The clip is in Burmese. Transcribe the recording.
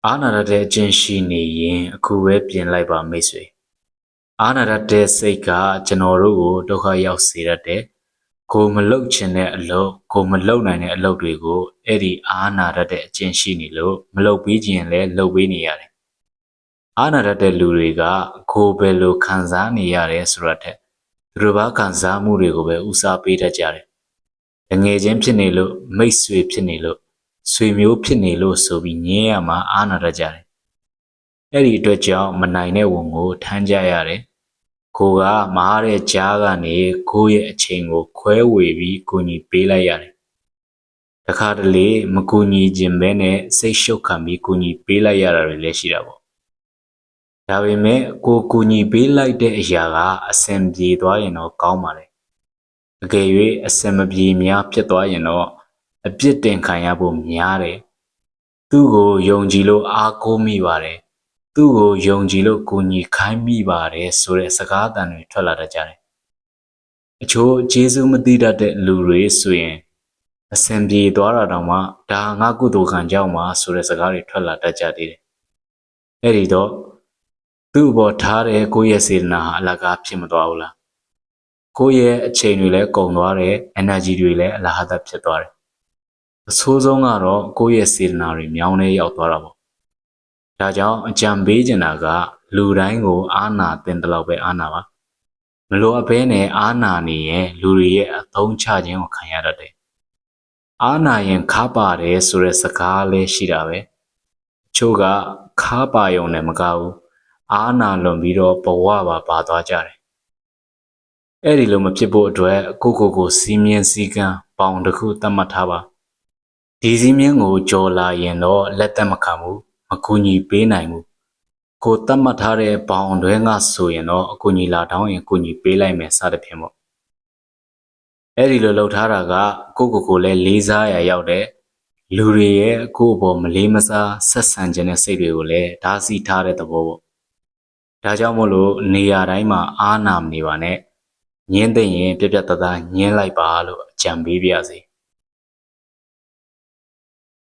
အာနာရတဲ့အကျင့်ရှိနေရင်အခုပဲပြင်လိုက်ပါမိတ်ဆွေအာနာရတဲ့စိတ်ကကျွန်တော်တို့ကိုဒုက္ခရောက်စေတတ်တယ်ကိုမလုတ်ချင်တဲ့အလုပ်ကိုမလုတ်နိုင်တဲ့အလုပ်တွေကိုအဲ့ဒီအာနာရတဲ့အကျင့်ရှိနေလို့မလုတ်ပြီးခြင်းလဲလုတ်ပေးနေရတယ်အာနာရတဲ့လူတွေကကိုပဲလို့ခံစားနေရတယ်ဆိုတော့တဲ့သူတို့ဘာခံစားမှုတွေကိုပဲဦးစားပေးတတ်ကြတယ်ငယ်ချင်းဖြစ်နေလို့မိတ်ဆွေဖြစ်နေလို့ဆွေမျိုးဖြစ်နေလို့ဆိုပြီးငင်းရမှာအာနာရကြတယ်။အဲ့ဒီအတွက်ကြောင့်မနိုင်တဲ့ဝန်ကိုထမ်းကြရတယ်။ကိုကမအားတဲ့ကြားကနေကိုရဲ့အချိန်ကိုခွဲဝေပြီးကူညီပေးလိုက်ရတယ်။တခါတလေမကူညီခြင်းပဲနဲ့စိတ်ရှုပ်ခံပြီးကူညီပေးလိုက်ရတာတွေလည်းရှိတာပေါ့။ဒါပေမဲ့ကိုကူညီပေးလိုက်တဲ့အရာကအဆင်ပြေသွားရင်တော့ကောင်းပါလေ။အကယ်၍အဆင်မပြေများဖြစ်သွားရင်တော့အပြစ်တင်ခံရဖို့များတယ်။သူ့ကိုယုံကြည်လို့အားကိုးမိပါတယ်။သူ့ကိုယုံကြည်လို့ကူညီခိုင်းမိပါတယ်ဆိုတဲ့စကားအသံတွေထွက်လာတတ်ကြတယ်။အချို့ကျေးဇူးမသိတတ်တဲ့လူတွေဆိုရင်အဆင်ပြေသွားတာတောင်မှဒါငါကုသိုလ်ခံကြောင့်ပါဆိုတဲ့စကားတွေထွက်လာတတ်ကြသေးတယ်။အဲ့ဒီတော့သူ့ဘောထားတဲ့ကိုယ့်ရဲ့စေတနာဟာအလကားဖြစ်မသွားဘူးလား။ကိုယ့်ရဲ့အချိန်တွေလည်းကုန်သွားတယ်။ energy တွေလည်းအလဟဿဖြစ်သွားတယ်။အဆိုးဆုံးကတော့ကိုယ့်ရဲ့စေတနာတွေမြောင်းနေရောက်သွားတာပေါ့။ဒါကြောင့်အကြံပေးချင်တာကလူတိုင်းကိုအာနာတင်တလောက်ပဲအာနာပါ။မလိုအပ်ဘဲနဲ့အာနာနေရင်လူတွေရဲ့အသုံးချခြင်းကိုခံရတတ်တယ်။အာနာရင်ခါပါတယ်ဆိုတဲ့စကားလည်းရှိတာပဲ။အချို့ကခါပါယုံနဲ့မကဘူး။အာနာလွန်ပြီးတော့ဘဝပါသွားကြတယ်။အဲ့ဒီလိုမဖြစ်ဖို့အတွက်ကိုစီးမြင်စည်းကမ်းပေါင်တစ်ခုသတ်မှတ်ထားပါဒီစည်းမျဉ်းကိုကြော်လာရင်တော့လက်သက်မခံဘူးမကူညီပေးနိုင်ဘူးကိုသတ်မှတ်ထားတဲ့ဘောင်တွဲကဆိုရင်တော့အကူညီလာတောင်းရင်ကူညီပေးလိုက်မယ်စသဖြင့်ပေါ့အဲ့ဒီလိုလှုပ်ထားတာကကိုလည်းလေးစားရရောက်တဲ့လူတွေရဲ့ကိုယ့်အပေါ်မလေးမစားဆက်ဆံခြင်းတဲ့စိတ်တွေကိုလည်းဓာစီထားတဲ့သဘောပေါ့ဒါကြောင့်မို့လို့နေရာတိုင်းမှာအားနာမနေပါနဲ့ညင်းသိရင်ပြတ်ပြတ်သားသားညင်းလိုက်ပါလို့အကြံပေးပါရစေ